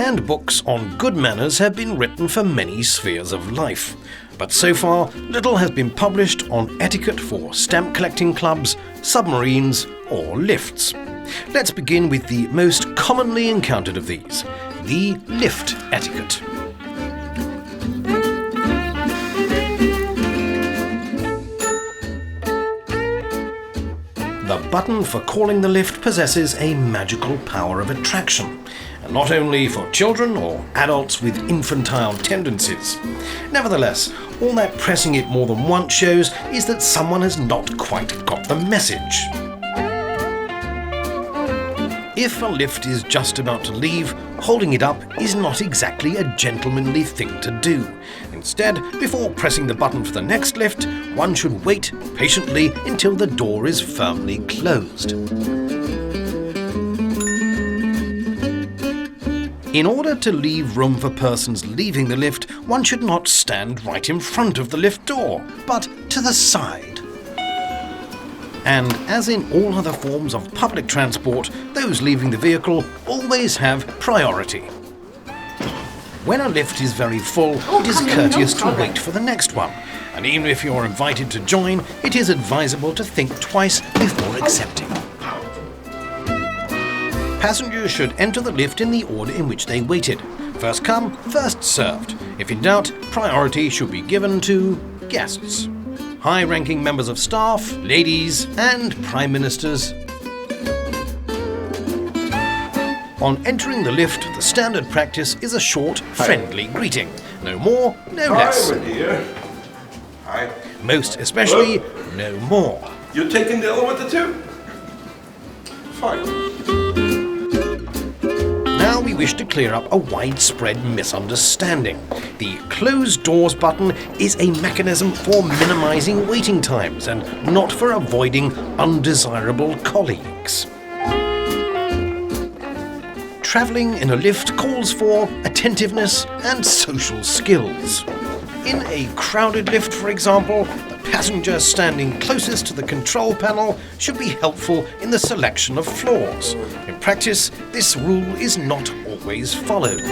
Handbooks on good manners have been written for many spheres of life, but so far little has been published on etiquette for stamp collecting clubs, submarines or lifts. Let's begin with the most commonly encountered of these, the lift etiquette. The button for calling the lift possesses a magical power of attraction, and not only for children or adults with infantile tendencies. Nevertheless, all that pressing it more than once shows is that someone has not quite got the message. If a lift is just about to leave, holding it up is not exactly a gentlemanly thing to do. Instead, before pressing the button for the next lift, one should wait patiently until the door is firmly closed. In order to leave room for persons leaving the lift, one should not stand right in front of the lift door, but to the side. And as in all other forms of public transport, those leaving the vehicle always have priority. When a lift is very full, it is courteous to wait for the next one. And even if you're invited to join, it is advisable to think twice before accepting. Passengers should enter the lift in the order in which they waited. First come, first served. If in doubt, priority should be given to guests, high-ranking members of staff, ladies, and prime ministers. On entering the lift, the standard practice is a short, friendly greeting. No more, no less. Hi, dear. Hi. Most especially, no more. You taking the elevator too? Fine. Now we wish to clear up a widespread misunderstanding. The closed doors button is a mechanism for minimizing waiting times and not for avoiding undesirable colleagues. Travelling in a lift calls for attentiveness and social skills. In a crowded lift, for example, the passenger standing closest to the control panel should be helpful in the selection of floors. In practice, this rule is not always followed.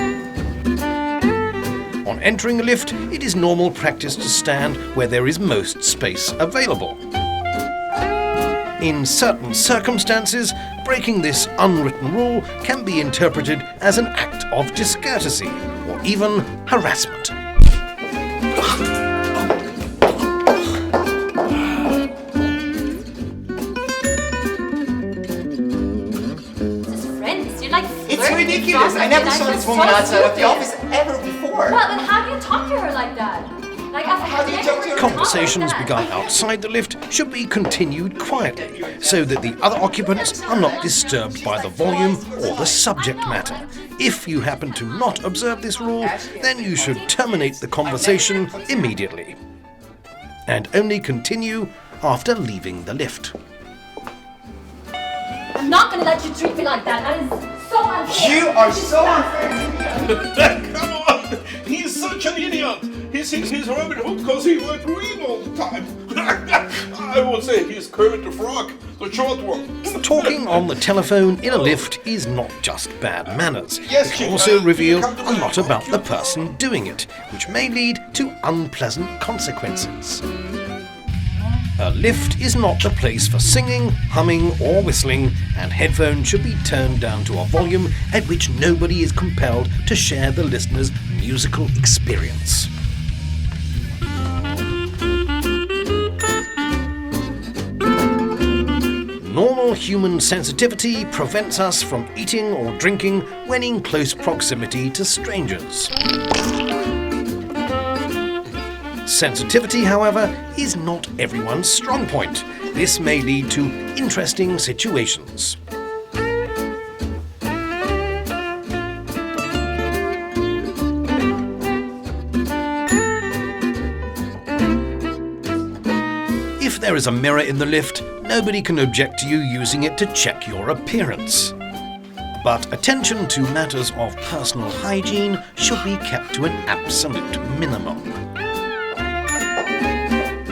On entering a lift, it is normal practice to stand where there is most space available. In certain circumstances, breaking this unwritten rule can be interpreted as an act of discourtesy or even harassment. It's ridiculous! I never saw this woman outside of the office ever before! Well, then how do you talk to her like that? How do you talk to her? Conversations begun outside the lift should be continued quietly, so that the other occupants are not disturbed by the volume or the subject matter. If you happen to not observe this rule, then you should terminate the conversation immediately, and only continue after leaving the lift. I'm not gonna let you treat me like that. That is so unfair. You are so unfair to me! Come on! He's such an idiot! He thinks he's Robin Hood because he went green all the time. I would say he's Kermit the Frog, the short one. Talking on the telephone in a lift is not just bad manners. Yes, It Chief, can also reveal come to a the lot about the computer. person doing it, which may lead to unpleasant consequences. A lift is not the place for singing, humming or whistling, and headphones should be turned down to a volume at which nobody is compelled to share the listener's musical experience. Normal human sensitivity prevents us from eating or drinking when in close proximity to strangers. Sensitivity, however, is not everyone's strong point. This may lead to interesting situations. If there is a mirror in the lift, nobody can object to you using it to check your appearance. But attention to matters of personal hygiene should be kept to an absolute minimum.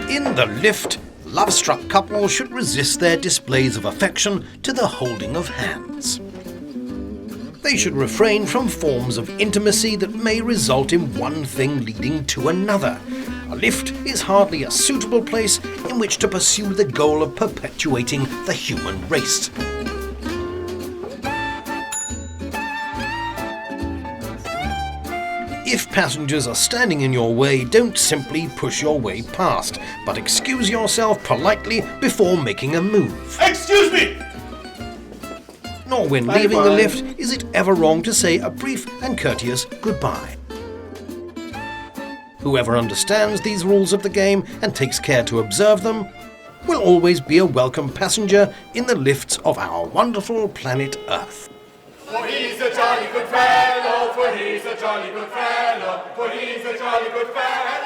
In the lift, love-struck couples should resist their displays of affection to the holding of hands. They should refrain from forms of intimacy that may result in one thing leading to another. A lift is hardly a suitable place in which to pursue the goal of perpetuating the human race. If passengers are standing in your way, don't simply push your way past, but excuse yourself politely before making a move. Excuse me! Nor when leaving the lift is it ever wrong to say a brief and courteous goodbye. Whoever understands these rules of the game and takes care to observe them will always be a welcome passenger in the lifts of our wonderful planet Earth. For he's a jolly good fellow, for he's a jolly good fellow, for he's a jolly good fellow.